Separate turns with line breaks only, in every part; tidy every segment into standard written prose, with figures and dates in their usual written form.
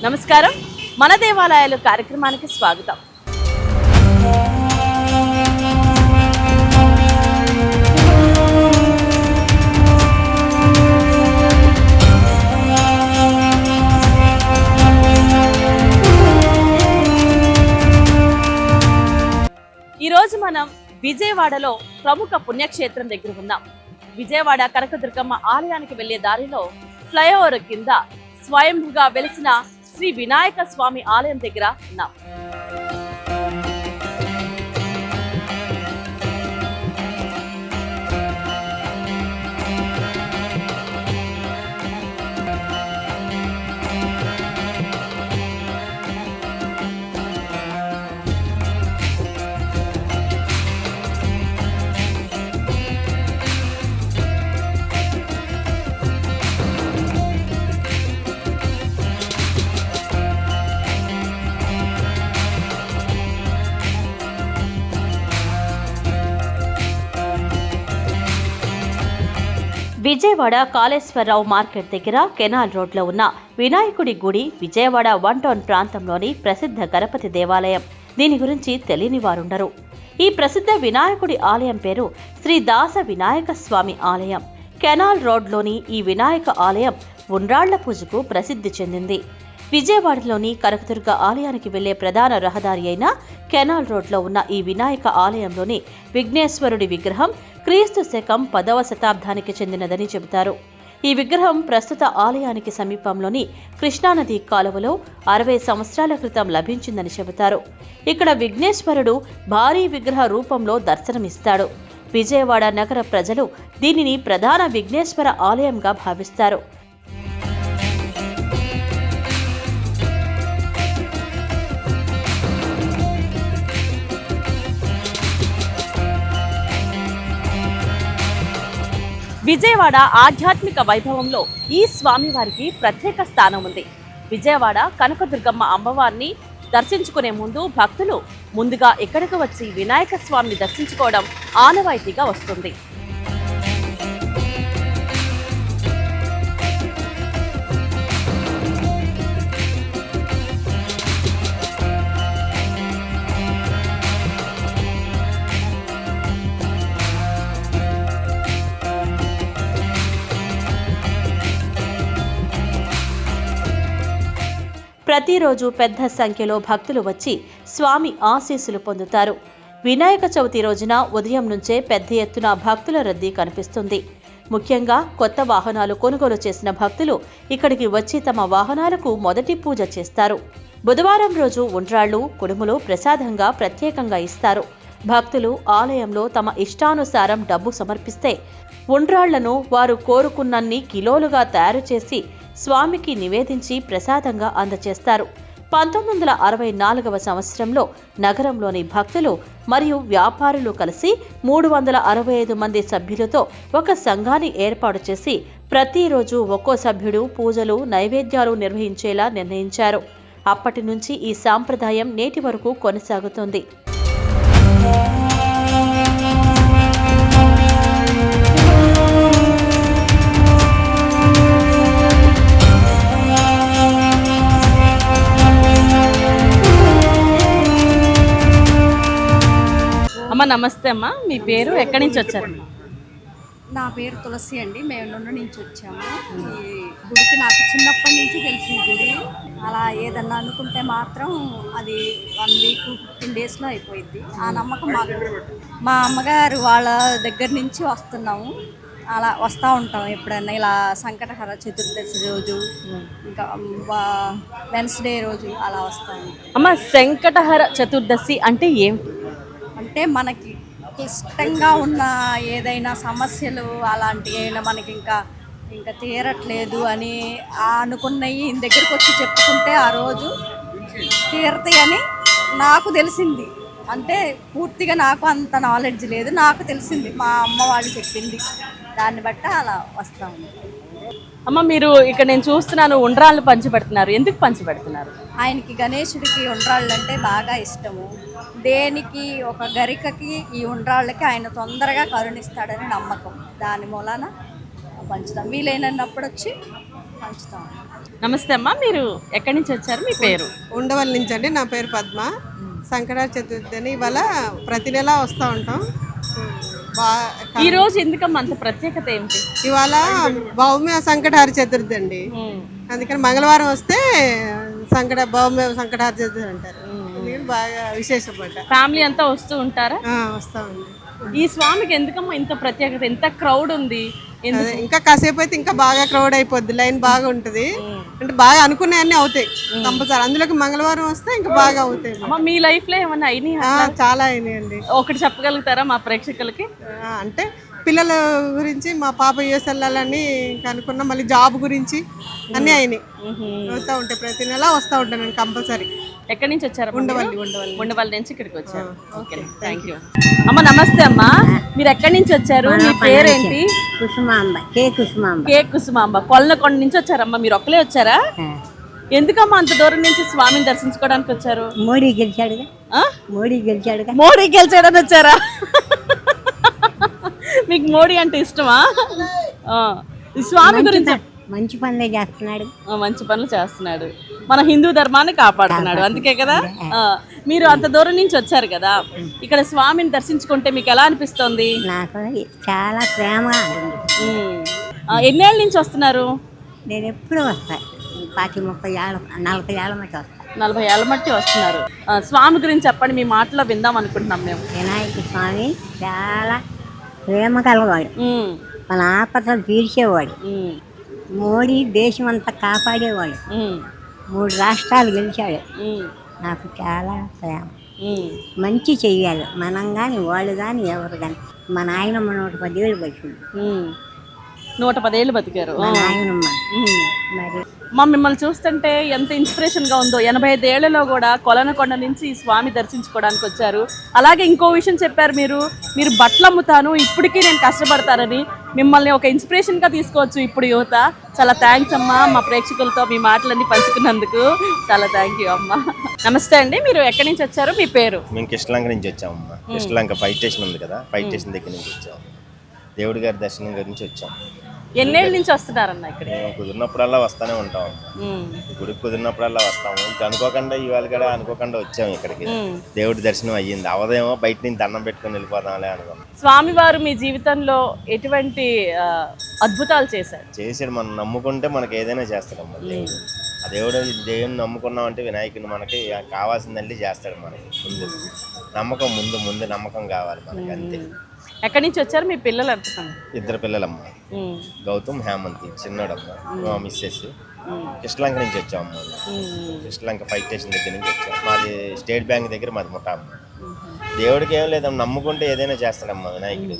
నమస్కారం. మన దేవాలయాలు కార్యక్రమానికి స్వాగతం. ఈరోజు మనం విజయవాడలో ప్రముఖ పుణ్యక్షేత్రం దగ్గర ఉన్నాం. విజయవాడ కనకదుర్గమ్మ ఆలయానికి వెళ్లే దారిలో ఫ్లైఓవర్ కింద స్వయంభుగా వెలిసిన శ్రీ వినాయక స్వామి ఆలయం దగ్గర ఉన్నాం. విజయవాడ కాళేశ్వరరావు మార్కెట్ దగ్గర కెనాల్ రోడ్లో ఉన్న వినాయకుడి గుడి విజయవాడ 1 టౌన్ ప్రాంతంలోని ప్రసిద్ధ గణపతి దేవాలయం. దీని గురించి తెలియని వారుండరు. ఈ ప్రసిద్ధ వినాయకుడి ఆలయం పేరు శ్రీ దాస వినాయక స్వామి ఆలయం. కెనాల్ రోడ్లోని ఈ వినాయక ఆలయం ఉండ్రాళ్ల పూజకు ప్రసిద్ధి చెందింది. విజయవాడలోని కనకదుర్గ ఆలయానికి వెళ్లే ప్రధాన రహదారి అయిన కెనాల్ రోడ్లో ఉన్న ఈ వినాయక ఆలయంలోని విఘ్నేశ్వరుడి విగ్రహం క్రీస్తు శకం 10వ శతాబ్దానికి చెందినదని చెబుతారు. ఈ విగ్రహం ప్రస్తుత ఆలయానికి సమీపంలోని కృష్ణానది కాలువలో 60 సంవత్సరాల క్రితం లభించిందని చెబుతారు. ఇక్కడ విఘ్నేశ్వరుడు భారీ విగ్రహ రూపంలో దర్శనమిస్తాడు. విజయవాడ నగర ప్రజలు దీనిని ప్రధాన విఘ్నేశ్వర ఆలయంగా భావిస్తారు. విజయవాడ ఆధ్యాత్మిక వైభవంలో ఈ స్వామివారికి ప్రత్యేక స్థానం ఉంది. విజయవాడ కనకదుర్గమ్మ అమ్మవారిని దర్శించుకునే ముందు భక్తులు ముందుగా ఇక్కడికి వచ్చి వినాయక స్వామిని దర్శించుకోవడం ఆనవాయితీగా వస్తుంది. ప్రతిరోజు పెద్ద సంఖ్యలో భక్తులు వచ్చి స్వామి ఆశీస్సులు పొందుతారు. వినాయక చవితి రోజున ఉదయం నుంచే పెద్ద ఎత్తున భక్తుల రద్దీ కనిపిస్తుంది. ముఖ్యంగా కొత్త వాహనాలు కొనుగోలు చేసిన భక్తులు ఇక్కడికి వచ్చి తమ వాహనాలకు మొదటి పూజ చేస్తారు. బుధవారం రోజు ఉండ్రాళ్లు, కుడుములు ప్రసాదంగా ప్రత్యేకంగా ఇస్తారు. భక్తులు ఆలయంలో తమ ఇష్టానుసారం డబ్బు సమర్పిస్తే ఉండ్రాళ్లను వారు కోరుకున్నన్ని కిలోలుగా తయారు చేసి స్వామికి నివేదించి ప్రసాదంగా అందజేస్తారు. 1964వ సంవత్సరంలో నగరంలోని భక్తులు మరియు వ్యాపారులు కలిసి 365 మంది సభ్యులతో ఒక సంఘాన్ని ఏర్పాటు చేసి ప్రతిరోజు ఒక్కో సభ్యుడు పూజలు, నైవేద్యాలు నిర్వహించేలా నిర్ణయించారు. అప్పటి నుంచి ఈ సాంప్రదాయం నేటి వరకు కొనసాగుతుంది. అమ్మ నమస్తే అమ్మ, మీ పేరు, ఎక్కడి నుంచి వచ్చారు?
నా పేరు తులసి అండి. మేము నుండి నుంచి వచ్చాము. ఈ గుడికి నాకు చిన్నప్పటి నుంచి తెలిసిన గుడి. అలా ఏదన్నా అనుకుంటే మాత్రం అది 1 వీక్ 15 డేస్లో అయిపోయింది. ఆ నమ్మకం మాకు. మా అమ్మగారు వాళ్ళ దగ్గర నుంచి వస్తున్నాము. అలా వస్తూ ఉంటాం ఎప్పుడైనా ఇలా సంకటహర చతుర్దశి రోజు, ఇంకా వెన్స్డే రోజు అలా వస్తాము.
అమ్మ, సంకటహర చతుర్దశి అంటే ఏమిటి?
అంటే మనకి క్లిష్టంగా ఉన్న ఏదైనా సమస్యలు అలాంటివి అయినా మనకి ఇంకా తీరట్లేదు అని అనుకున్నవి దగ్గరికి వచ్చి చెప్పుకుంటే ఆ రోజు తీరతాయి అని నాకు తెలిసింది. అంటే పూర్తిగా నాకు అంత నాలెడ్జ్ లేదు, నాకు తెలిసింది, మా అమ్మ వాళ్ళు చెప్పింది. దాన్ని బట్టి అలా వస్తాము.
అమ్మ, మీరు ఇక్కడ నేను చూస్తున్నాను ఉండ్రాళ్ళు పంచిపెడుతున్నారు. ఎందుకు పంచిపెడుతున్నారు?
ఆయనకి గణేశుడికి ఉండ్రాళ్ళు అంటే బాగా ఇష్టము. దేనికి ఒక గరికకి ఈ ఉండ్రాళ్ళకి ఆయన తొందరగా కరుణిస్తాడని నమ్మకం. దాని మూలాన పంచుతాం. వీలైనప్పుడు వచ్చి పంచుతాం.
నమస్తే అమ్మా, మీరు ఎక్కడి నుంచి వచ్చారు, మీ పేరు?
ఉండవల్లి నుంచి అండి. నా పేరు పద్మ. సంకటార చతుర్థి అని ఇవాళ ప్రతి నెల వస్తూ ఉంటాం.
ఈ రోజు ఎందుకమ్మా అంత ప్రత్యేకత ఏమిటి?
ఇవాళ భౌమ్య సంకటార చతుర్థి అండి. అందుకని మంగళవారం వస్తే భౌమ్య సంకటార చతుర్థి అంటారు. అందుకని బాగా విశేషపడ్డ
ఫ్యామిలీ అంతా వస్తూ ఉంటారా?
వస్తామండి.
ఈ స్వామికి ఎందుకమ్మా ఇంత ప్రత్యేకత? ఎంత క్రౌడ్ ఉంది?
ఇంకా కాసేపు అయితే ఇంకా బాగా క్రౌడ్ అయిపోద్ది. లైన్ బాగా ఉంటది. అంటే బాగా అనుకున్నాయన్నీ అవుతాయి కంపల్సరీ. అందులోకి మంగళవారం వస్తే ఇంకా బాగా అవుతాయి.
మీ లైఫ్ లో ఏమన్నా అయినాయి?
చాలా అయినాయండి.
ఒకటి చెప్పగలుగుతారా మా ప్రేక్షకులకి?
అంటే పిల్లల గురించి, మా పాప యూఎస్ వెళ్ళాలని అనుకున్నా, మళ్ళీ జాబ్ గురించి అన్నీ అయినాయి. వస్తూ ఉంటాయి, ప్రతి నెల వస్తూ ఉంటాను నేను కంపల్సరీ.
ఎక్కడి నుంచి వచ్చారు? ఉండవల్లి నుంచి ఇక్కడికి వచ్చారు. Okay, thank you. అమ్మ నమస్తే అమ్మా, మీరు ఎక్కడి నుంచి వచ్చారు, మీ పేరేంటి?
కుసుమాంబ.
కే కుసుమాంబ. కొల్లకొండ నుంచి వచ్చారమ్మా. మీరు ఒక్కలే వచ్చారా? ఎందుకమ్మా అంత దూరం నుంచి స్వామిని దర్శించుకోవడానికి వచ్చారు?
మోడీ గెలిచాడుగా.
మోడీ గెలిచాడని వచ్చారా? మీకు మోడీ అంటే ఇష్టమా? ఈ స్వామి గురించి
మంచి పనులే చేస్తున్నాడు.
మంచి పనులు చేస్తున్నాడు, మన హిందూ ధర్మాన్ని కాపాడుతున్నాడు, అందుకే కదా. మీరు అంత దూరం నుంచి వచ్చారు కదా, ఇక్కడ స్వామిని దర్శించుకుంటే మీకు ఎలా అనిపిస్తుంది?
నాకు చాలా ప్రేమగా
ఎన్నేళ్ళ నుంచి వస్తున్నారు?
నేను ఎప్పుడు వస్తాను. 30 ఏళ్ళ 40 ఏళ్ళ మట్టి వస్తాను.
40 ఏళ్ళ మట్టి వస్తున్నారు. స్వామి గురించి చెప్పండి, మీ మాటలో విందాం అనుకుంటున్నాం మేము.
వినాయక స్వామి చాలా ప్రేమ కలవాడు, మన ఆపదలు తీర్చేవాడు, మోడీ దేశం అంతా కాపాడేవాడు, 3 రాష్ట్రాలు గెలిచాడు. నాకు చాలా ప్రేమ. మంచి చెయ్యాలి మనం కానీ, వాళ్ళు కానీ, ఎవరు కానీ. మా నాయనమ్మ 110 ఏళ్ళు బతికింది.
110 ఏళ్ళు బతికారు
మా నాయనమ్మ. మరి
మా మిమ్మల్ని చూస్తుంటే ఎంత ఇన్స్పిరేషన్గా ఉందో. 85 ఏళ్లలో కూడా కొలనకొండ నుంచి ఈ స్వామి దర్శించుకోవడానికి వచ్చారు. అలాగే ఇంకో విషయం చెప్పారు, మీరు బట్టలు అమ్ముతాను, ఇప్పటికీ నేను కష్టపడతానని. మిమ్మల్ని ఒక ఇన్స్పిరేషన్గా తీసుకోవచ్చు ఇప్పుడు యువత. చాలా థ్యాంక్స్ అమ్మా, మా ప్రేక్షకులతో మీ మాటలన్నీ పంచుకున్నందుకు చాలా థ్యాంక్ యూ అమ్మా. నమస్తే అండి, మీరు ఎక్కడి నుంచి వచ్చారు, మీ పేరు?
మేము కృష్ణలంక నుంచి వచ్చామమ్మా. కృష్ణలంక ఫైర్ స్టేషన్ ఉంది కదా, ఫైర్ స్టేషన్ దగ్గర నుంచి వచ్చాము. దేవుడి గారి దర్శనం గురించి వచ్చాం.
ఎన్నేళ్ళ నుంచి వస్తున్నారన్న ఇక్కడ?
మేము కుదిరినప్పుడల్లా వస్తూనే ఉంటాం. గుడికి కుదిరినప్పుడల్లా వస్తాము. ఇంకా అనుకోకుండా ఇవాళ కూడా అనుకోకుండా వచ్చాము ఇక్కడికి. దేవుడి దర్శనం అయ్యింది. అవదేమో బయట నుంచి దండం పెట్టుకుని వెళ్ళిపోదాంలే అనుకున్నాం.
స్వామివారు మీ జీవితంలో ఎటువంటి అద్భుతాలు
చేశాడు. మనం నమ్ముకుంటే మనకి ఏదైనా చేస్తాడమ్మా దేవుడు. ఆ దేవుడిని నమ్ముకున్నామంటే వినాయకుని మనకి కావాల్సిందండి చేస్తాడు. మనకి ముందు నమ్మకం కావాలి మనకి, అంతే.
ఎక్కడి నుంచి వచ్చారు, మీ పిల్లలు ఎంతమంది?
2 పిల్లలమ్మ, గౌతమ్, హేమంతి. చిన్నోడమ్మ, మా మిస్సెస్. కృష్ణలంక నుంచి వచ్చామమ్మ. కృష్ణలంక ఫైర్ స్టేషన్ దగ్గర నుంచి వచ్చాం. మాది స్టేట్ బ్యాంక్ దగ్గర మాది ముఠామ్మ. దేవుడికి ఏం లేదమ్మా, నమ్ముకుంటే ఏదైనా చేస్తాడమ్మా వినాయకుడు.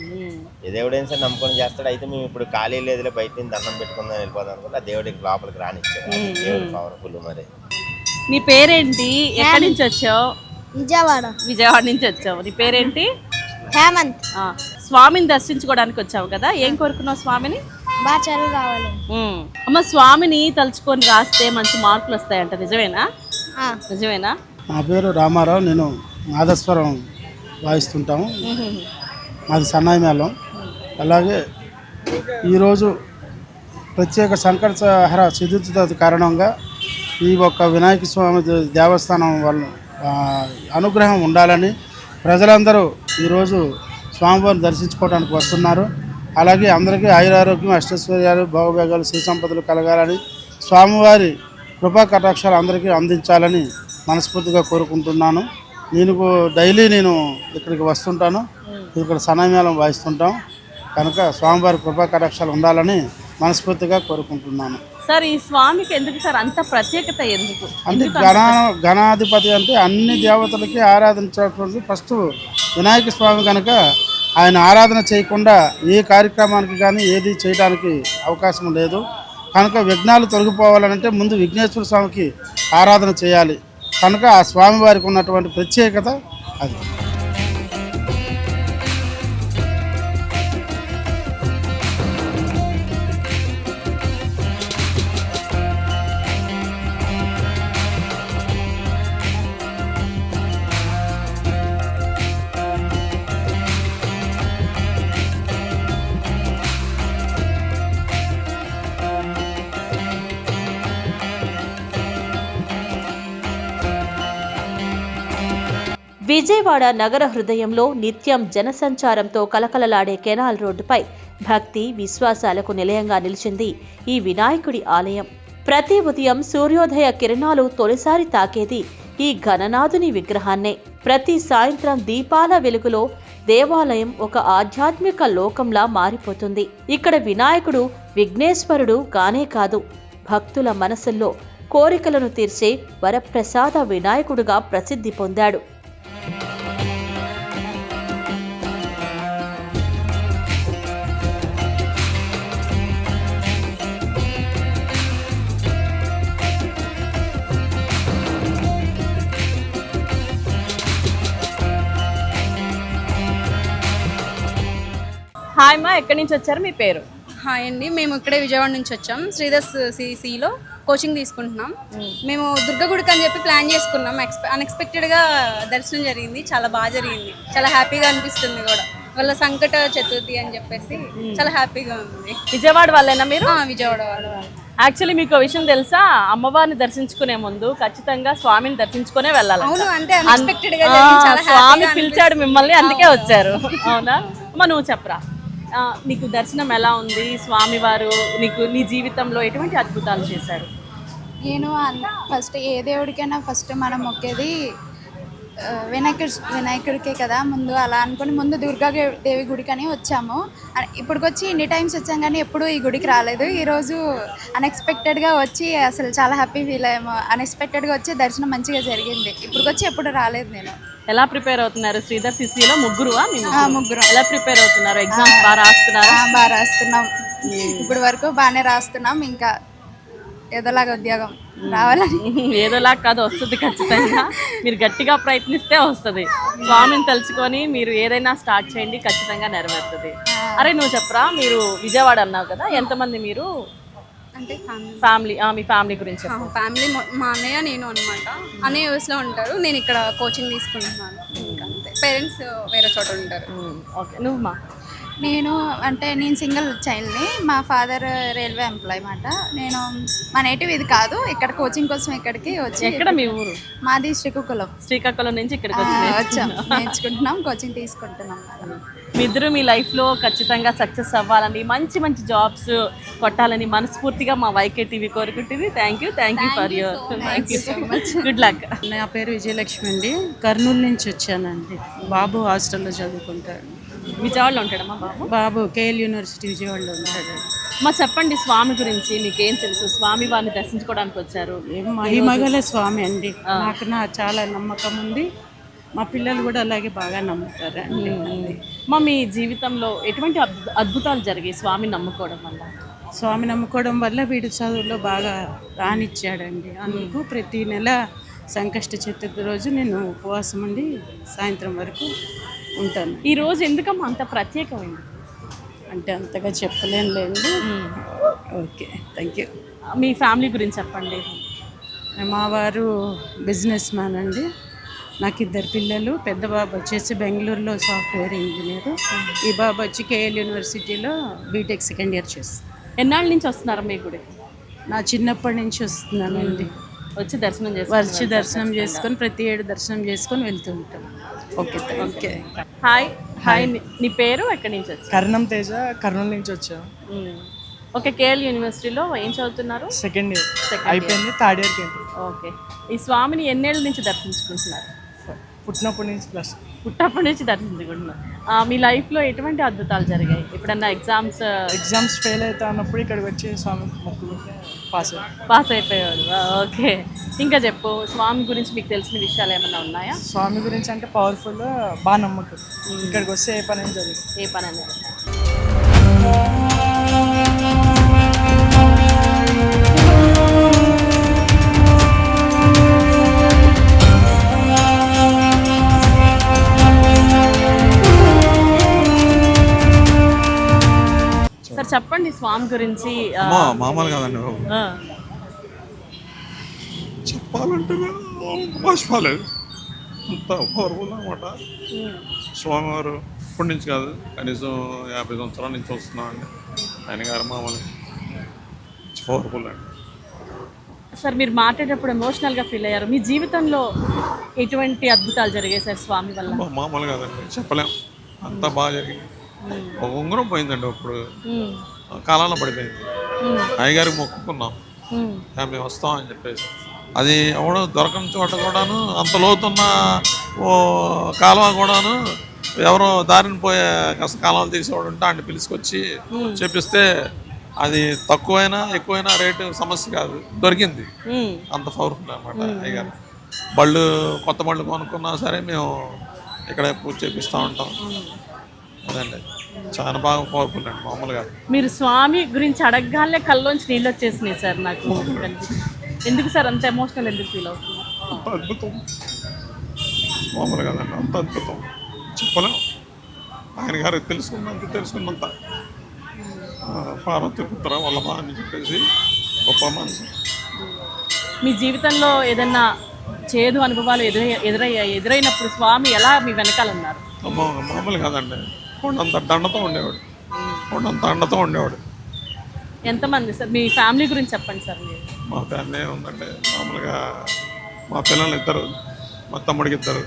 ఏ దేవుడైనా సరే నమ్ముకొని చేస్తాడు. అయితే మేము ఇప్పుడు ఖాళీ లేదులే, బయట నుంచి దండం పెట్టుకుందాం వెళ్ళిపోదాం అనుకుంటే ఆ దేవుడికి లోపలికి రానిచ్చాడు. దేవుడు పవర్ఫుల్. మరి
నీ పేరేంటి, ఎక్కడి నుంచి వచ్చావు?
విజయవాడ
నుంచి వచ్చావు. నీ పేరేంటి?
హేమంత్.
స్వామిని దర్శించుకోవడానికి వచ్చావు కదా, ఏం కోరుకున్నావు స్వామిని?
బాగా చదువు కావాలి.
అమ్మ, స్వామిని తలుచుకొని రాస్తే మంచి మార్కులు వస్తాయంట, నిజమేనా? నిజమేనా?
నా పేరు రామారావు. నేను నాదస్వరం వాయిస్తుంటాము. మాది సన్నాయి మేళం. అలాగే ఈరోజు ప్రత్యేక సంకటహర చతుర్థి కారణంగా ఈ ఒక్క వినాయక స్వామి దేవస్థానం వల్ల అనుగ్రహం ఉండాలని ప్రజలందరూ ఈరోజు స్వామివారిని దర్శించుకోవడానికి వస్తున్నారు. అలాగే అందరికీ ఆయురారోగ్యం, అష్టైశ్వర్యాలు, భోగభోగాలు, శ్రీ సంపదలు కలగాలని, స్వామివారి కృపా కటాక్షాలు అందరికీ అందించాలని మనస్ఫూర్తిగా కోరుకుంటున్నాను. డైలీ నేను ఇక్కడికి వస్తుంటాను. ఇక్కడ సన్నాయి వాయిస్తుంటాం కనుక స్వామివారి కృపా కటాక్షాలు ఉండాలని మనస్ఫూర్తిగా కోరుకుంటున్నాను.
సార్, ఈ స్వామికి ఎందుకు సార్ అంత ప్రత్యేకత? ఎందుకు
అంటే గణాధిపతి అంటే అన్ని దేవతలకి ఆరాధించేటువంటి ఫస్ట్ వినాయక స్వామి కనుక ఆయన ఆరాధన చేయకుండా ఏ కార్యక్రమానికి కానీ ఏది చేయడానికి అవకాశం లేదు. కనుక విఘ్నాలు తొలగిపోవాలంటే ముందు విఘ్నేశ్వర స్వామికి ఆరాధన చేయాలి. కనుక ఆ స్వామివారికి ఉన్నటువంటి ప్రత్యేకత అది.
విజయవాడ నగర హృదయంలో నిత్యం జనసంచారంతో కలకలలాడే కెనాల్ రోడ్డుపై భక్తి విశ్వాసాలకు నిలయంగా నిలిచింది ఈ వినాయకుడి ఆలయం. ప్రతి ఉదయం సూర్యోదయ కిరణాలు తొలిసారి తాకేది ఈ గణనాథుని విగ్రహాన్నే. ప్రతి సాయంత్రం దీపాల వెలుగులో దేవాలయం ఒక ఆధ్యాత్మిక లోకంలా మారిపోతుంది. ఇక్కడ వినాయకుడు విఘ్నేశ్వరుడు కానే కాదు, భక్తుల మనసుల్లో కోరికలను తీర్చే వరప్రసాద వినాయకుడుగా ప్రసిద్ధి పొందాడు.
హాయ్ మా, ఎక్కడి నుంచి వచ్చారు, మీ పేరు?
హాయ్ అండి, మేము ఇక్కడే విజయవాడ నుంచి వచ్చాం. శ్రీధర్స్ సిసిలో కోచింగ్ తీసుకుంటున్నాం. మేము దుర్గగుడికి అని చెప్పి ప్లాన్ చేసుకున్నాం. అన్ఎక్స్పెక్టెడ్గా దర్శనం జరిగింది, చాలా బాగా జరిగింది, చాలా హ్యాపీగా అనిపిస్తుంది కూడా. వాళ్ళ సంకట చతుర్థి అని చెప్పేసి చాలా హ్యాపీగా ఉంది.
విజయవాడ వాళ్ళేనా మీరు?
విజయవాడ వాళ్ళు.
యాక్చువల్లీ మీకు ఒక విషయం తెలుసా, అమ్మవారిని దర్శించుకునే ముందు ఖచ్చితంగా స్వామిని దర్శించుకునే వెళ్ళాలి.
అవును, అంటే అన్ఎక్స్పెక్టెడ్గా జరిగింది, చాలా
స్వామి
హ్యాపీగా
పిలిచాడు మిమ్మల్ని, అందుకే వచ్చారు. అవునా అమ్మ, నువ్వు చెప్పరా, నీకు దర్శనం ఎలా ఉంది? స్వామివారు నీకు నీ జీవితంలో ఎటువంటి అద్భుతాలు చేశారు?
నేను ఫస్ట్ ఏ దేవుడికైనా ఫస్ట్ మనం మొక్కేది వినాయకుడికే కదా ముందు. అలా అనుకుని ముందు దుర్గాదేవి గుడికి అని వచ్చాము. ఇప్పటికొచ్చి ఇన్ని టైమ్స్ వచ్చాం కానీ ఎప్పుడు ఈ గుడికి రాలేదు. ఈరోజు అన్ఎక్స్పెక్టెడ్గా వచ్చి అసలు చాలా హ్యాపీ ఫీల్ అయ్యాము. అన్ఎక్స్పెక్టెడ్గా వచ్చి దర్శనం మంచిగా జరిగింది. ఇప్పటికొచ్చి ఎప్పుడు రాలేదు నేను.
ఎలా ప్రిపేర్ అవుతున్నారు? శ్రీధర్ సిసిలో ముగ్గురువా?
ముగ్గురు.
ఎలా ప్రిపేర్ అవుతున్నారు? ఎగ్జామ్స్ బాగా రాస్తున్నారా?
బాగా రాస్తున్నాం, ఇప్పుడు వరకు బాగానే రాస్తున్నాం. ఇంకా ఏదోలాగా ఉద్యోగం రావాలని.
ఏదోలా కాదు, వస్తుంది ఖచ్చితంగా. మీరు గట్టిగా ప్రయత్నిస్తే వస్తుంది. స్వామిని తలుచుకొని మీరు ఏదైనా స్టార్ట్ చేయండి, ఖచ్చితంగా నెరవేరుతుంది. అరే నువ్వు చెప్పరా, మీరు విజయవాడ అన్నావు కదా, ఎంతమంది మీరు?
అంటే
ఫ్యామిలీ, మీ ఫ్యామిలీ గురించి చెప్పు.
ఫ్యామిలీ మా అన్నయ్య నేను అనమాట. అన్నయ్య యూఎస్లో ఉంటారు, నేను ఇక్కడ కోచింగ్ తీసుకుంటున్నాను. ఇంకా అంతే, పేరెంట్స్ వేరే చోట ఉంటారు.
ఓకే, నువ్వు మా?
నేను సింగిల్ చైల్డ్ని. మా ఫాదర్ రైల్వే ఎంప్లాయ్ మాట. నేను మా నేటివ్ ఇది కాదు, ఇక్కడ కోచింగ్ కోసం ఇక్కడికి వచ్చి.
ఎక్కడ మీ ఊరు?
మాది శ్రీకాకుళం.
శ్రీకాకుళం నుంచి ఇక్కడికి
వచ్చాం, నేర్చుకుంటున్నాం, కోచింగ్ తీసుకుంటున్నాం.
మీ ఇద్దరు మీ లైఫ్లో ఖచ్చితంగా సక్సెస్ అవ్వాలని, మంచి మంచి జాబ్స్ కొట్టాలని మనస్ఫూర్తిగా మా వైకే టీవీ కోరుకుంటుంది. Thank you for your good luck.
నా పేరు విజయలక్ష్మి అండి, కర్నూలు నుంచి వచ్చానండి. బాబు హాస్టల్లో చదువుకుంటాడు.
విజయవాడలో ఉంటాడమ్మా బాబు?
బాబు కేఎల్ యూనివర్సిటీ విజయవాడలో ఉంటాడు.
మా చెప్పండి, స్వామి గురించి మీకేం తెలుసు? స్వామి వారిని దర్శించుకోవడానికి వచ్చారు.
మహిమగల స్వామి అండి, నాకు చాలా నమ్మకం ఉంది. మా పిల్లలు కూడా అలాగే బాగా నమ్ముతారు అండి.
మీ జీవితంలో ఎటువంటి అద్భుతాలు జరిగాయి స్వామిని నమ్ముకోవడం వల్ల?
స్వామి నమ్ముకోవడం వల్ల వీడు చదువులో బాగా రానిచ్చాడండి. అందుకు ప్రతి నెల సంకష్ట చతుర్థి రోజు నేను ఉపవాసం ఉండి సాయంత్రం వరకు ఉంటాను.
ఈ రోజు ఎందుకమ్మా అంత ప్రత్యేకమైంది?
అంటే అంతగా చెప్పలేనులేండి. Okay, thank you.
మీ ఫ్యామిలీ గురించి చెప్పండి.
మా వారు బిజినెస్ మ్యాన్ అండి. నాకు 2 పిల్లలు. పెద్ద బాబు వచ్చేసి బెంగళూరులో సాఫ్ట్వేర్ ఇంజనీరు. ఈ బాబు వచ్చి కేఎల్ యూనివర్సిటీలో బీటెక్ సెకండ్ ఇయర్ చేస్తాను.
ఎన్నాళ్ళ నుంచి వస్తున్నారా మీ గుడికి?
నా చిన్నప్పటి నుంచి వస్తున్నానండి.
వచ్చి దర్శనం చేసుకొని
ప్రతి ఏడు దర్శనం చేసుకొని వెళ్తూ ఉంటాం. Okay, okay.
హాయ్, నీ పేరు? ఎక్కడి నుంచి వచ్చి?
కర్ణం తేజ, కర్నూలు నుంచి వచ్చాం.
ఓకే, కేఎల్ యూనివర్సిటీలో ఏం చదువుతున్నారు?
సెకండ్ ఇయర్ అయిపోయింది, థర్డ్ ఇయర్కి.
ఓకే, ఈ స్వామిని ఎన్నేళ్ళ నుంచి దర్శించుకుంటున్నారు?
పుట్టినప్పటి నుంచి ప్లస్
పుట్టినప్పటి నుంచి దర్శించుకుంటున్నారు. మీ లైఫ్లో ఎటువంటి అద్భుతాలు జరిగాయి? ఎప్పుడన్నా ఎగ్జామ్స్
ఫెయిల్ అవుతా అన్నప్పుడు ఇక్కడికి వచ్చి స్వామి మొక్కుకుంటే
పాస్ అయిపోయాడు. ఓకే, ఇంకా చెప్పు, స్వామి గురించి మీకు తెలిసిన విషయాలు ఏమైనా ఉన్నాయా?
స్వామి గురించి అంటే పవర్ఫుల్, బాగా నమ్మకం. ఇక్కడికి వస్తే ఏ పని జరిగింది.
ఏ పని అనేది? సార్ చెప్పండి స్వామి గురించి.
మామూలు కాదండి బాబు, చెప్పాలంటే పుష్పాలు అంత పవర్ఫుల్ అనమాట. స్వామివారు ఇప్పటి నుంచి కాదు, కనీసం 50 సంవత్సరాల నుంచి వస్తున్నాం అండి. ఆయన గారు మామూలు పవర్ఫుల్ అండి.
సార్ మీరు మాట్లాడేటప్పుడు ఎమోషనల్గా ఫీల్ అయ్యారు. మీ జీవితంలో ఎటువంటి అద్భుతాలు జరిగాయి సార్ స్వామి వల్ల?
మామూలు కాదండి, చెప్పలేం. అంతా బాగా జరిగింది. ఒక ఉంగరం పోయిందండి, అప్పుడు కాలంలో పడిపోయింది. అయ్యగారికి మొక్కుకున్నాం, మేము వస్తాం అని చెప్పేసి. అది ఎవడో దొరకని చోట కూడాను, అంత లోతున్న ఓ కాలువ కూడాను ఎవరో దారిని పోయే కాలువలు తీసేవాడు ఉంటే ఆయన పిలుచుకొచ్చి చెప్పిస్తే అది తక్కువైనా ఎక్కువైనా రేటు సమస్య కాదు, దొరికింది. అంత పవర్ఫుల్ అన్నమాట అయ్యగారు. బళ్ళు కొత్త బళ్ళు కొనుక్కున్నా సరే మేము ఇక్కడ పూజ చేపిస్తూ ఉంటాం. అదండి, చాలా బాగా పవర్ఫుల్ అండి, మామూలుగా.
మీరు స్వామి గురించి అడగగానే కళ్ళలోంచి నీళ్ళు వచ్చేసినాయి సార్ నాకు. ఎందుకు సార్ అంత ఎమోషనల్ ఎందుకు ఫీల్ అవుతుంది?
అంత అద్భుతం, మామూలు కాదండి, అంత అద్భుతం చెప్పలేం. ఆయన గారు తెలుసుకున్నంత పార్వతి పుత్ర వల్లమా అని చెప్పేసి గొప్ప మనసు.
మీ జీవితంలో ఏదన్నా చేదు అనుభవాలు ఎదురైనప్పుడు స్వామి ఎలా మీ వెనకాల ఉన్నారు?
మామూలు కాదండి, కొండంత దండతో ఉండేవాడు.
ఎంతమంది సార్? మీ ఫ్యామిలీ గురించి చెప్పండి సార్. మీరు
మా ఫ్యామిలీ ఉందండి, మామూలుగా మా పిల్లలు 2, మా తమ్ముడికి 2.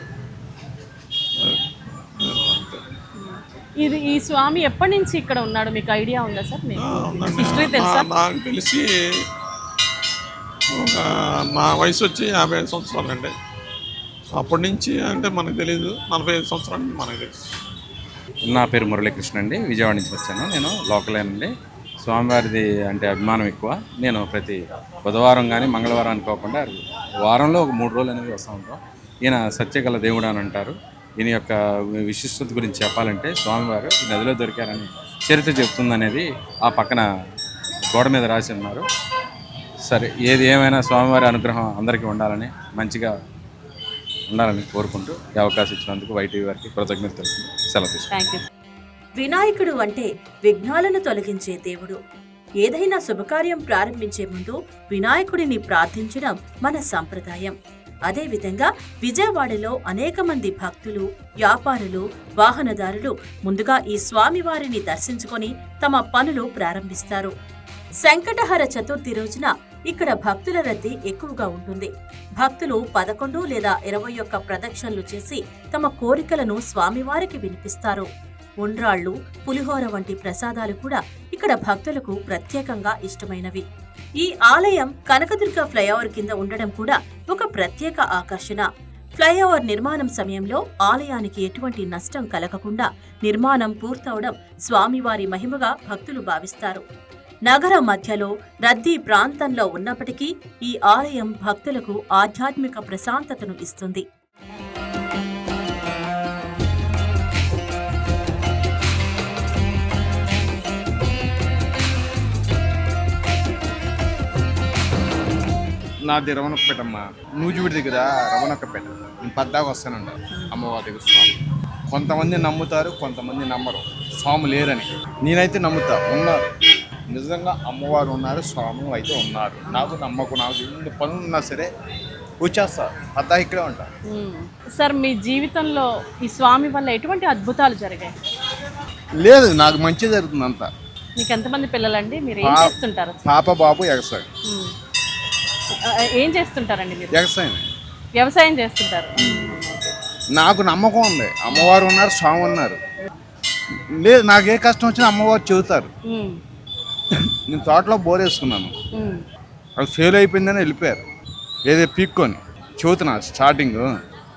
ఈ స్వామి ఎప్పటి నుంచి ఇక్కడ ఉన్నాడు మీకు ఐడియా ఉందా సార్? హిస్టరీ తెలుసా?
నాకు తెలిసి నా వయసు వచ్చి 55 సంవత్సరాలండి. అప్పటి నుంచి అంటే మనకు తెలీదు, 45 సంవత్సరాల నుంచి మనకు తెలుసు.
నా పేరు మురళీకృష్ణ అండి, విజయవాడ నుంచి వచ్చాను. నేను లోకలేనండి. స్వామివారిది అంటే అభిమానం ఎక్కువ. నేను ప్రతి బుధవారం కానీ మంగళవారం అనుకోకుండా వారంలో ఒక 3 రోజులు అనేది వస్తూ ఉంటాం. ఈయన సత్యగల దేవుడు అని అంటారు. ఈయన యొక్క విశిష్టత గురించి చెప్పాలంటే స్వామివారు ఈ నదిలో దొరికారని చరిత్ర చెప్తుందనేది ఆ పక్కన గోడ మీద రాసి ఉన్నారు. సరే, ఏది ఏమైనా స్వామివారి అనుగ్రహం అందరికీ ఉండాలని, మంచిగా ఉండాలని కోరుకుంటూ ఈ అవకాశం ఇచ్చినందుకు వైటీవీ వారికి కృతజ్ఞతలు. సెలవు తీసుకుంటాను.
వినాయకుడు అంటే విఘ్నాలను తొలగించే దేవుడు. ఏదైనా శుభకార్యం ప్రారంభించే ముందు వినాయకుడిని ప్రార్థించడం మన సంప్రదాయం. అదేవిధంగా విజయవాడలో అనేక మంది భక్తులు, వ్యాపారులు, వాహనదారులు ముందుగా ఈ స్వామివారిని దర్శించుకొని తమ పనులు ప్రారంభిస్తారు. సంకటహర చతుర్థి రోజున ఇక్కడ భక్తుల రద్దీ ఎక్కువగా ఉంటుంది. భక్తులు 11 లేదా 21 ప్రదక్షిణలు చేసి తమ కోరికలను స్వామివారికి వినిపిస్తారు. ఉండ్రాళ్ళు, పులిహోర వంటి ప్రసాదాలు కూడా ఇక్కడ భక్తులకు ప్రత్యేకంగా ఇష్టమైనవి. ఈ ఆలయం కనకదుర్గ ఫ్లైఓవర్ కింద ఉండడం కూడా ఒక ప్రత్యేక ఆకర్షణ. ఫ్లైఓవర్ నిర్మాణం సమయంలో ఆలయానికి ఎటువంటి నష్టం కలగకుండా నిర్మాణం పూర్తవడం స్వామివారి మహిమగా భక్తులు భావిస్తారు. నగర మధ్యలో రద్దీ ప్రాంతంలో ఉన్నప్పటికీ ఈ ఆలయం భక్తులకు ఆధ్యాత్మిక ప్రశాంతతను ఇస్తుంది.
నాది రవణక్కపేటమ్మ, నూజివీడి దగ్గర రవణక్కపేట. నేను పద్దాగా వస్తానండి అమ్మవారి దగ్గర స్వామి. కొంతమంది నమ్ముతారు, కొంతమంది నమ్మరు స్వామి లేరని. నేనైతే నమ్ముతా, ఉన్నారు, నిజంగా అమ్మవారు ఉన్నారు, స్వామి అయితే ఉన్నారు. నాకు నమ్మకం, నాకు ఎన్ని పనులు ఉన్నా సరే వచ్చేస్తా, పద్దా ఇక్కడే ఉంటా.
సార్, మీ జీవితంలో ఈ స్వామి వల్ల ఎటువంటి అద్భుతాలు జరిగాయి?
లేదు, నాకు మంచి జరుగుతుంది అంతా.
మీకు ఎంతమంది పిల్లలండి? మీరు ఏం చేస్తుంటారు?
పాప బాబు వ్యవసాయం.
ఏం చేస్తుంటారండి మీరు? వ్యవసాయం చేస్తుంటారు.
నాకు నమ్మకం ఉంది, అమ్మవారు ఉన్నారు, స్వామి ఉన్నారు. లేదు, నాకు ఏ కష్టం వచ్చినా అమ్మవారు చెబుతారు. నేను తోటలో బోర్ వేసుకున్నాను, అది ఫెయిల్ అయిపోయిందని వెళ్ళిపోయారు. ఏదో పీక్కొని చెబుతున్నా స్టార్టింగ్.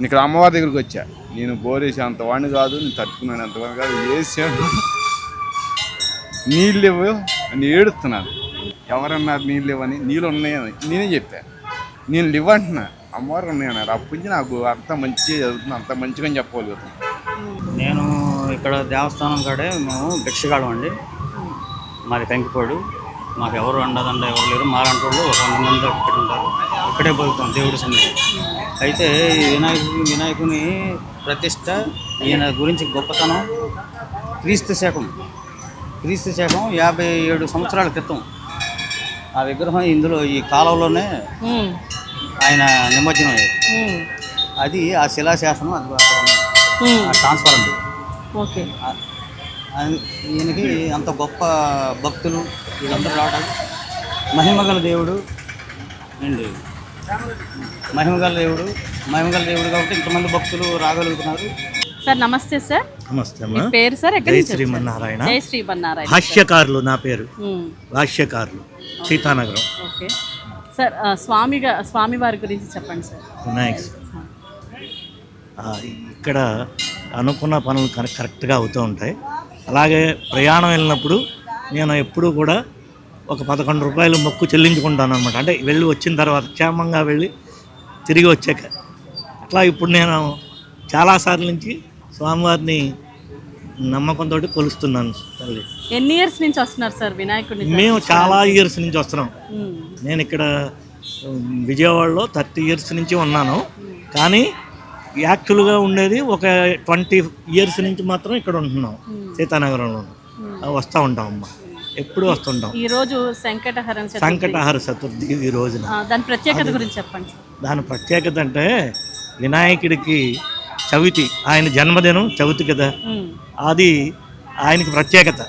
ఇక్కడ అమ్మవారి దగ్గరికి వచ్చా, నేను బోర్ వేసి అంత వాడిని కాదు, నేను తట్టుకున్నాను అంతవాడిని కాదు, వేసాను, నీళ్ళు ఇవ్వు అని ఏడుస్తున్నాను. ఎవరన్నారు నీళ్ళు ఇవ్వని? నీళ్ళు ఉన్నాయని నేనే చెప్పాను. నేను లివ్ అంటున్నా, అమ్మవారు ఉన్నాయన్నారు. అప్పటి నుంచి నాకు అంత మంచిగా జరుగుతుంది, అంత మంచిగా చెప్పగలుగుతున్నాను.
నేను ఇక్కడ దేవస్థానం కాడే మేము భిక్షగాడం అండి. మాది కంకిపాడు. మాకు ఎవరు అండదండ ఎవరు లేరు. మాలాంటి వాళ్ళు ఒక 100 మంది ఇక్కడ ఉంటారు. ఇక్కడే బతుకుతాం దేవుడి సన్నిధి. అయితే ఈ వినాయకుని ప్రతిష్ట, ఈయన గురించి గొప్పతనం. క్రీస్తు శకం 57 సంవత్సరాల క్రితం ఆ విగ్రహం ఇందులో ఈ కాలంలోనే ఆయన నిమజ్జనం అయ్యారు. అది ఆ శిలాశాసనం, అది ట్రాన్స్పరెంట్.
ఓకే.
ఈయనకి అంత గొప్ప భక్తులు వీళ్ళందరూ రావడం, మహిమగల దేవుడు. అండి మహిమగల దేవుడు కాబట్టి ఇంతమంది భక్తులు రాగలుగుతున్నారు.
సార్ నమస్తే సార్.
నమస్తే
మీ పేరు సార్?
జై శ్రీమన్నారాయణ.
జై శ్రీమన్నారాయణ.
భాష్యకారులు నా పేరు. భాష్యకారులు సీతానగరం.
ఓకే సార్, స్వామివారి గురించి చెప్పండి సార్.
వినాయక్ ఇక్కడ అనుకున్న పనులు కరెక్ట్గా అవుతూ ఉంటాయి. అలాగే ప్రయాణం వెళ్ళినప్పుడు నేను ఎప్పుడూ కూడా ఒక 11 రూపాయలు మొక్కు చెల్లించుకుంటాను అనమాట. అంటే వెళ్ళి వచ్చిన తర్వాత క్షేమంగా వెళ్ళి తిరిగి వచ్చాక. అట్లా ఇప్పుడు నేను చాలాసార్లు నుంచి స్వామివారిని నమ్మకంతో కొలుస్తున్నాను తల్లి.
ఎన్ని ఇయర్స్ నుంచి వస్తున్నారు సార్ వినాయకుడిని?
మేము చాలా ఇయర్స్ నుంచి వస్తున్నాం. నేను ఇక్కడ విజయవాడలో 30 ఇయర్స్ నుంచి ఉన్నాను. కానీ యాక్చువల్గా ఉండేది ఒక 20 ఇయర్స్ నుంచి మాత్రం ఇక్కడ ఉంటున్నాం సీతానగరంలో. వస్తూ ఉంటాం అమ్మ, ఎప్పుడు వస్తుంటాం.
ఈరోజు
సంకటహర చతుర్థి ఈ రోజున.
దాని ప్రత్యేకత గురించి చెప్పండి.
దాని ప్రత్యేకత అంటే వినాయకుడికి చవితి, ఆయన జన్మదినం చవితి కదా, అది ఆయనకి ప్రత్యేకత.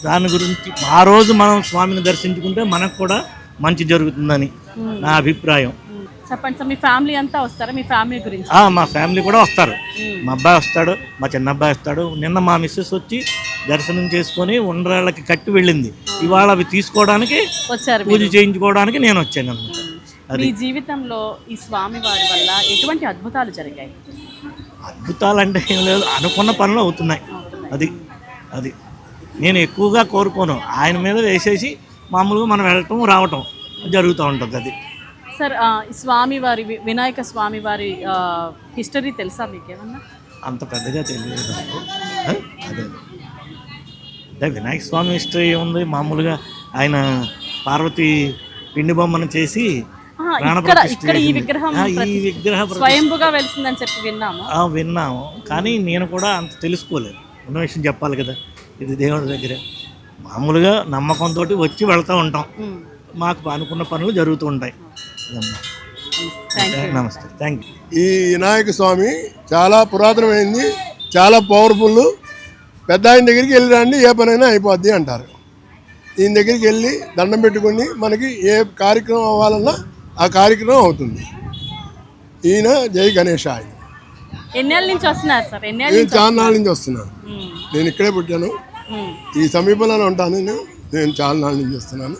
దాని గురించి ఆ రోజు మనం స్వామిని దర్శించుకుంటే మనకు కూడా మంచి జరుగుతుందని నా అభిప్రాయం.
చెప్పండి సార్, మీ ఫ్యామిలీ అంతా వస్తారా? మీ ఫ్యామిలీ గురించి.
మా ఫ్యామిలీ కూడా వస్తారు. మా అబ్బాయి వస్తాడు, మా చిన్న అబ్బాయి వస్తాడు. నిన్న మా మిస్సెస్ వచ్చి దర్శనం చేసుకొని ఉండ్రాళ్ళకి కట్టి వెళ్ళింది. ఇవాళ అవి తీసుకోవడానికి
వచ్చారు,
పూజ చేయించుకోవడానికి నేను వచ్చాను అనమాట.
మీ జీవితంలో ఈ స్వామి వారి వల్ల ఎటువంటి అద్భుతాలు జరిగాయి?
అద్భుతాలు అంటే ఏం లేదు, అనుకున్న పనులు అవుతున్నాయి. అది నేను ఎక్కువగా కోరుకోను. ఆయన మీద వేసేసి మామూలుగా మనం వెళ్ళటం రావటం జరుగుతూ ఉంటుంది. అది
సార్, స్వామివారి వినాయక స్వామి వారి హిస్టరీ తెలుసా మీకేమన్నా?
అంత పెద్దగా తెలియదు. అదే అంటే వినాయక స్వామి హిస్టరీ ఏముంది, మామూలుగా ఆయన పార్వతి పిండి బొమ్మను చేసి
ఈ విగ్రహం స్వయంభుగా వెలిసిందని చెప్పి
విన్నాము. కానీ నేను కూడా అంత తెలుసుకోలేదు. ఉన్న విషయం చెప్పాలి కదా, ఇది దేవుడి దగ్గర మామూలుగా నమ్మకంతో వచ్చి వెళ్తూ ఉంటాం. మాకు అనుకున్న పనులు జరుగుతూ ఉంటాయి. నమస్తే, థ్యాంక్ యూ.
ఈ వినాయక స్వామి చాలా పురాతనమైంది, చాలా పవర్ఫుల్. పెద్ద ఆయన దగ్గరికి వెళ్ళి రండి, ఏ పనైనా అయిపోద్ది అంటారు. ఈయన దగ్గరికి వెళ్ళి దండం పెట్టుకుని మనకి ఏ కార్యక్రమం అవ్వాలన్నా ఆ కార్యక్రమం అవుతుంది. ఈయన జై గణేశాయ.
ఎన్నేళ్ళ నుంచి వస్తున్నారు సార్?
నేను చాలా నాళ్ళ నుంచి వస్తున్నాను. నేను ఇక్కడే పుట్టాను, ఈ సమీపంలోనే ఉంటాను. నేను చాలా నాళ్ళ నుంచి వస్తున్నాను.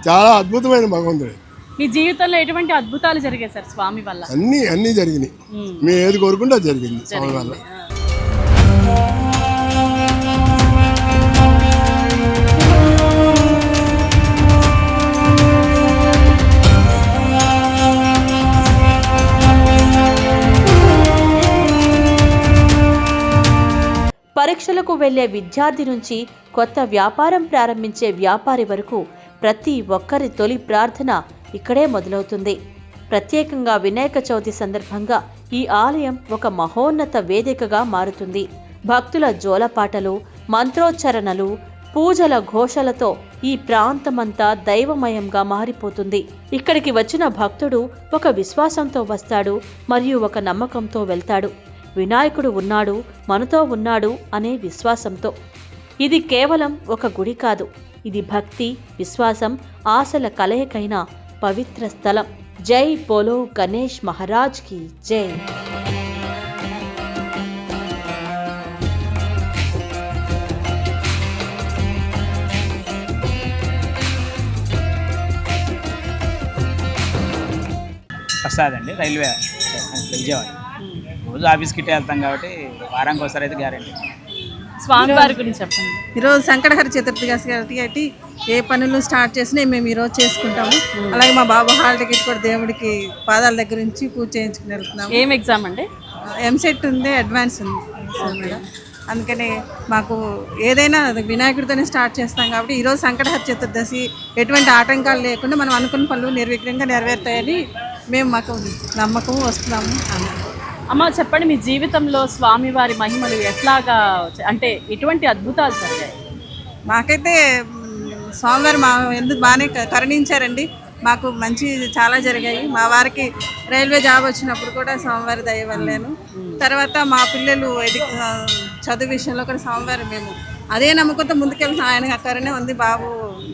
చాలా అద్భుతమైన భగవంతుడు.
మీ జీవితంలో ఎటువంటి అద్భుతాలు జరిగాయి సార్ స్వామి వల్ల?
అన్నీ జరిగినాయి. మేము ఏది కోరుకుంటే అది జరిగింది స్వామి వల్ల.
పరీక్షలకు వెళ్లే విద్యార్థి నుంచి కొత్త వ్యాపారం ప్రారంభించే వ్యాపారి వరకు ప్రతి ఒక్కరి తొలి ప్రార్థన ఇక్కడే మొదలవుతుంది. ప్రత్యేకంగా వినాయక చవితి సందర్భంగా ఈ ఆలయం ఒక మహోన్నత వేదికగా మారుతుంది. భక్తుల జోలపాటలు, మంత్రోచ్చరణలు, పూజల ఘోషలతో ఈ ప్రాంతమంతా దైవమయంగా మారిపోతుంది. ఇక్కడికి వచ్చిన భక్తుడు ఒక విశ్వాసంతో వస్తాడు మరియు ఒక నమ్మకంతో వెళ్తాడు. వినాయకుడు ఉన్నాడు, మనతో ఉన్నాడు అనే విశ్వాసంతో. ఇది కేవలం ఒక గుడి కాదు, ఇది భక్తి, విశ్వాసం, ఆశల కలయికైన పవిత్ర స్థలం. జై బోలో గణేష్ మహారాజ్ కి జై.
ప్రసాద్ అండి, రైల్వే విజయవాడ. రోజు ఆఫీస్కి ఇట్టే వెళ్తాం కాబట్టి వారానికి ఒకసారి అయితే గ్యారెంటీ.
స్వామివారి గురించి చెప్పండి.
ఈరోజు సంకటహర చతుర్థి కాబట్టి ఏ పనులు స్టార్ట్ చేసినా మేము ఈరోజు చేసుకుంటాము. అలాగే మా బాబు హాల్ టికెట్ కూడా దేవుడికి పాదాల దగ్గర నుంచి పూజ చేయించుకుని వెళ్తున్నాము.
ఏం ఎగ్జామ్ అండి?
ఎంసెట్ ఉంది, అడ్వాన్స్ ఉంది. అందుకని మాకు ఏదైనా వినాయకుడితోనే స్టార్ట్ చేస్తాం కాబట్టి ఈరోజు సంకటహర చతుర్దశి ఎటువంటి ఆటంకాలు లేకుండా మనం అనుకున్న పనులు నిర్విఘ్నంగా నెరవేరుతాయని మేము మాకు నమ్మకం వస్తున్నాము.
అమ్మ చెప్పండి, మీ జీవితంలో స్వామివారి మహిమలు ఎట్లాగా, అంటే ఎటువంటి అద్భుతాలు జరిగాయి?
మాకైతే స్వామివారు మా ఎందుకు బాగానే కరుణించారండి. మాకు మంచి చాలా జరిగాయి. మా వారికి రైల్వే జాబ్ వచ్చినప్పుడు కూడా స్వామివారి దయ వల్లేను. తర్వాత మా పిల్లలు చదువు విషయంలో కూడా స్వామివారు మేము అదే నమ్మకంతో ముందుకెళ్తాం. ఆయన కరెనే ఉంది, బాబు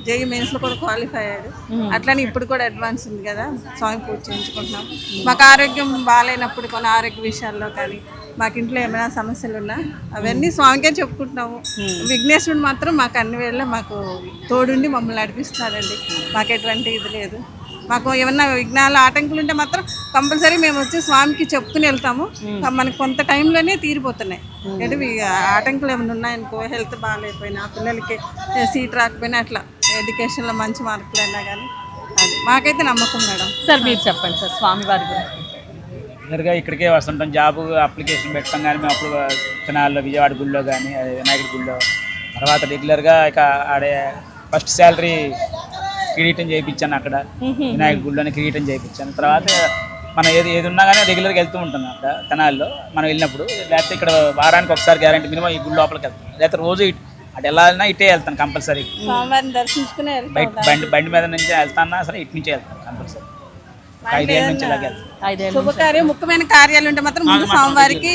జేఈ మెయిన్స్లో కూడా క్వాలిఫై అయ్యాడు. అట్లనే ఇప్పుడు కూడా అడ్వాన్స్ ఉంది కదా, స్వామి పూజ చేయించుకుంటున్నాం. మాకు ఆరోగ్యం బాగాలేనప్పుడు కొన్ని ఆరోగ్య విషయాల్లో కానీ మాకు ఇంట్లో ఏమైనా సమస్యలు ఉన్నా అవన్నీ స్వామికే చెప్పుకుంటున్నాము. విఘ్నేశ్వరుడు మాత్రం మాకు అన్ని వేళ మాకు తోడుండి మమ్మల్ని నడిపిస్తున్నారండి. మాకు ఎటువంటి ఇది లేదు. మాకు ఏమన్నా విఘ్నాలు ఆటంకులు ఉంటే మాత్రం కంపల్సరీ మేము వచ్చి స్వామికి చెప్పుకుని వెళ్తాము. మనకి కొంత టైంలోనే తీరిపోతున్నాయి. అంటే ఆటంకులు ఏమైనా ఉన్నాయనుకో, హెల్త్ బాగాలేకపోయినా, పిల్లలకి సీట్ రాకపోయినా, అట్లా ఎడ్యుకేషన్లో మంచి మార్కులు అయినా కానీ అది మాకైతే నమ్మకం మేడం.
సార్ మీరు చెప్పండి సార్ స్వామివారి గురించి.
రెగ్యులర్గా ఇక్కడికే వస్తుంటాం. జాబ్ అప్లికేషన్ పెట్టడం కానీ మేము అప్పుడు తెనాలిలో విజయవాడ గుడిలో కానీ వినాయకుడి గుడిలో, తర్వాత రెగ్యులర్గా ఇక ఆడే ఫస్ట్ శాలరీ కిరీటం చేయించాను అక్కడ వినాయకుడి గుడిలోనే కిరీటం చేయించాను. తర్వాత మనం ఏది ఉన్నా కానీ రెగ్యులర్గా వెళ్తూ ఉంటాం అక్కడ తెనాలిలో మనం వెళ్ళినప్పుడు. లేకపోతే ఇక్కడ వారానికి ఒకసారి గ్యారంటీ మినిమం ఈ గుడి లోపలికి వెళ్తాం. లేకపోతే రోజు అటు వెళ్ళాలన్నా ఇటే వెళ్తాను కంపల్సరీ.
స్వామివారిని దర్శించుకునే
బండి మీద నుంచి వెళ్తానా సరే ఇటు నుంచి వెళ్తాను కంపల్సరీ. 5 ఏళ్ళ నుంచి ఇలాగే వెళ్తాను.
శుభకార్యం ముఖ్యమైన కార్యాలు ఉంటే మాత్రం ముందు స్వామివారికి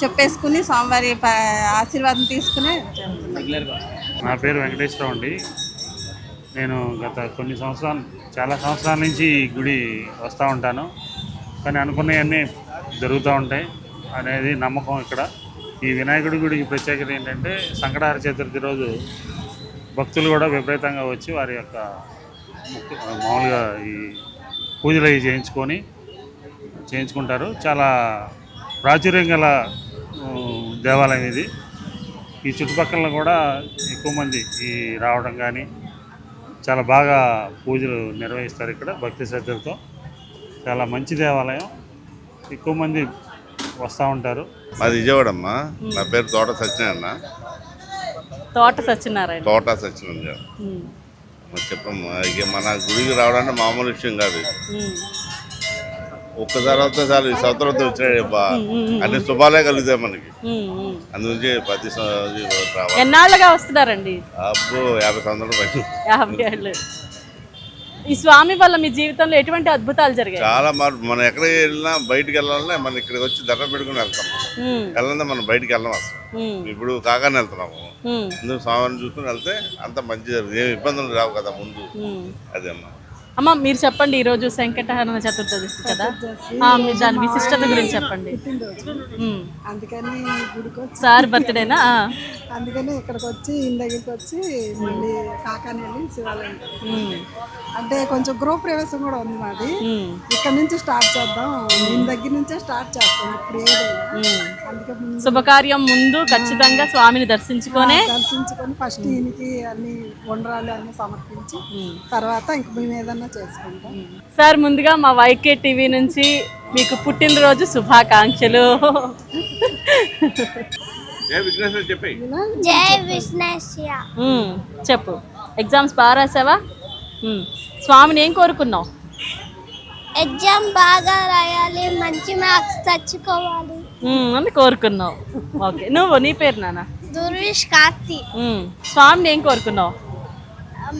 చెప్పేసుకుని స్వామివారి ఆశీర్వాదం తీసుకుని
రెగ్యులర్గా.
నా పేరు వెంకటేశ్వరరావు అండి. నేను గత చాలా సంవత్సరాల నుంచి ఈ గుడి వస్తూ ఉంటాను. కానీ అనుకున్నవన్నీ జరుగుతూ ఉంటాయి అనేది నమ్మకం ఇక్కడ. ఈ వినాయకుడి గుడికి ప్రత్యేకత ఏంటంటే సంకటహర చతుర్థి రోజు భక్తులు కూడా విపరీతంగా వచ్చి వారి యొక్క మామూలుగా ఈ పూజలు అవి చేయించుకుంటారు. చాలా ప్రాచుర్యం గల దేవాలయం ఇది. ఈ చుట్టుపక్కల కూడా ఎక్కువ మంది ఈ రావడం కానీ చాలా బాగా పూజలు నిర్వహిస్తారు ఇక్కడ భక్తి శ్రద్ధలతో. చాలా మంచి దేవాలయం, ఎక్కువ మంది వస్తూ ఉంటారు.
మాది విజయవాడమ్మా. నా పేరు తోట సత్యనారాయణ. చెప్పమ్మా. ఇక మన గుడికి రావడానికి మామూలు విషయం కాదు. ఒక్కసారి వస్తే చాలు, ఈ సంవత్సరం వచ్చినాడు బా అన్ని శుభాలే కలుగుతాయి మనకి. అందుగురించి ప్రతి రావాలి.
ఎన్నాళ్ళుగా వస్తున్నారండి?
అప్పుడు 50 సంవత్సరాలు పైన.
50 ఏళ్ళు. ఈ స్వామి వల్ల మీ జీవితంలో ఎటువంటి అద్భుతాలు జరిగాయి?
చాలా మనం ఎక్కడికి వెళ్ళినా బయటికి వెళ్ళాలన్నా మనం ఇక్కడికి వచ్చి దండం పెట్టుకుని వెళ్తాం. వెళ్ళందా మనం బయటికి వెళ్ళాం అసలు. ఇప్పుడు కాగానే వెళ్తున్నాము. ముందు స్వామిని చూసుకుని వెళ్తే అంత మంచి జరుగుతుంది. ఏమి ఇబ్బందులు రావు కదా ముందు. అదే అమ్మా.
అమ్మ మీరు చెప్పండి, ఈరోజు సంకటహర చతుర్దశి కదా, మీరు దాని విశిష్టత గురించి చెప్పండి.
అందుకని గుడికి వచ్చి
సార్ బర్త్డేనా?
అందుకని ఇక్కడికి వచ్చి ఈయన దగ్గరికి వచ్చి మళ్ళీ కాకాని వెళ్ళి శివాలయం. అంటే కొంచెం గృహ ప్రవేశం కూడా ఉంది మాది. ఇక్కడ నుంచి స్టార్ట్ చేద్దాం, ఈయన దగ్గర నుంచే స్టార్ట్ చేస్తాం ఇప్పుడు ఏదైనా. అందుకే
శుభకార్యం ముందు ఖచ్చితంగా స్వామిని దర్శించుకొని
ఫస్ట్ ఈయనకి అన్ని వండరాలు అన్ని సమర్పించి తర్వాత ఇంక మేము ఏదన్నా చేసుకుంటాం.
సార్ ముందుగా మా వైకే టీవీ నుంచి మీకు పుట్టినరోజు శుభాకాంక్షలు. చెప్పు. ఎగ్జామ్స్ బాగా రాసావా? స్వామిని ఏం కోరుకున్నావు?
ఎగ్జామ్ బాగా రాయాలి, మంచి మార్క్స్ తెచ్చుకోవాలి
అని కోరుకున్నావు. ఓకే, నువ్వు నీ పేరు నాన్న?
దుర్విష్ కార్తి.
స్వామిని ఏం కోరుకున్నావు?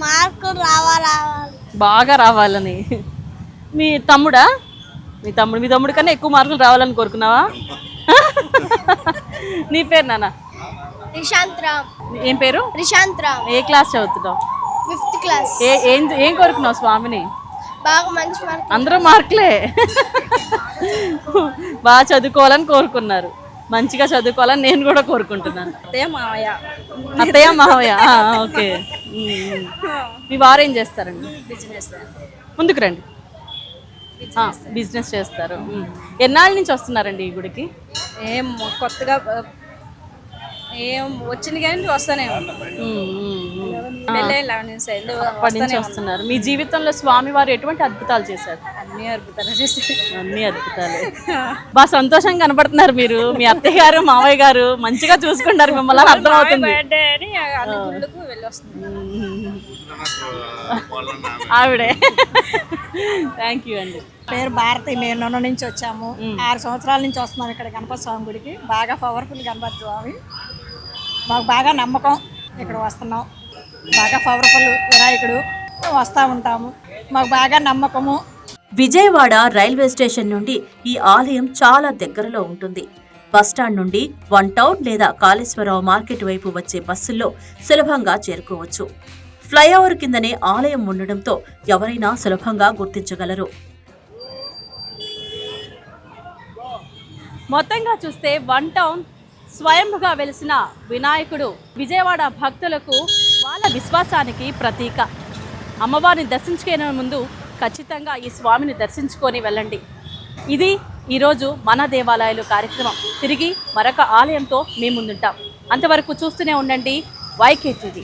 మార్కులు రావాలి,
బాగా రావాలని. మీ తమ్ముడా? మీ తమ్ముడు కన్నా ఎక్కువ మార్కులు రావాలని కోరుకున్నావా? నీ పేరు నాన్న?
రిశాంత్ రామ్.
ఏం పేరు?
రిశాంత్ రామ్.
ఏ క్లాస్ చదువుతున్నావు?
5th class.
ఏం కోరుకున్నావు స్వామిని?
బాగా మంచి మార్కులు.
అందరూ మార్కులే. బాగా చదువుకోవాలని కోరుకున్నారు. మంచిగా చదువుకోవాలని నేను కూడా కోరుకుంటున్నాను. అత్తయ్య మావయ్య. ఓకే. మీ వారు ఏం చేస్తారండి?
బిజినెస్.
ముందుకు రండి. బిజినెస్ చేస్తారు. ఎన్నాళ్ళ నుంచి వస్తున్నారండి ఈ గుడికి?
ఏం కొత్తగా ఏం వచ్చింది కానీ వస్తానే
అప్పటి నుంచి వస్తున్నారు. మీ జీవితంలో స్వామి వారు ఎటువంటి అద్భుతాలు చేశారు?
అన్ని అద్భుతాలు చేశారు.
అన్ని అద్భుతాలే. బాగా సంతోషంగా కనబడుతున్నారు మీరు. మీ అత్తయ్య గారు మావయ్య గారు మంచిగా చూసుకుంటారు మిమ్మల్ని, అర్థమవుతుంది. ఆవిడే. థ్యాంక్ యూ అండి.
పేరు భారతి. మేము నొన్న నుంచి వచ్చాము. 6 సంవత్సరాల నుంచి వస్తున్నాం ఇక్కడ గణపతి స్వామి గుడికి. బాగా పవర్ఫుల్ గణపతి స్వామి. మాకు బాగా నమ్మకం, ఇక్కడ వస్తున్నాం. బాగా పవర్ఫుల్ వినాయకుడు, వస్తూ ఉంటాము. మాకు బాగా నమ్మకము.
విజయవాడ రైల్వే స్టేషన్ నుండి ఈ ఆలయం చాలా దగ్గరలో ఉంటుంది. బస్టాండ్ నుండి వన్ టౌన్ లేదా కాళేశ్వరరావు మార్కెట్ వైపు వచ్చే బస్సుల్లో సులభంగా చేరుకోవచ్చు. ఫ్లైఓవర్ కిందనే ఆలయం ఉండడంతో ఎవరైనా సులభంగా గుర్తించగలరు.
మొత్తంగా చూస్తే వన్ టౌన్ స్వయంగా వెలిసిన వినాయకుడు విజయవాడ భక్తులకు వాళ్ళ విశ్వాసానికి ప్రతీక. అమ్మవారిని దర్శించుకునే ముందు ఖచ్చితంగా ఈ స్వామిని దర్శించుకొని వెళ్ళండి. ఇది ఈరోజు మన దేవాలయాలు కార్యక్రమం. తిరిగి మరొక ఆలయంతో మీ ముందుంటాం. అంతవరకు చూస్తూనే ఉండండి YK TV.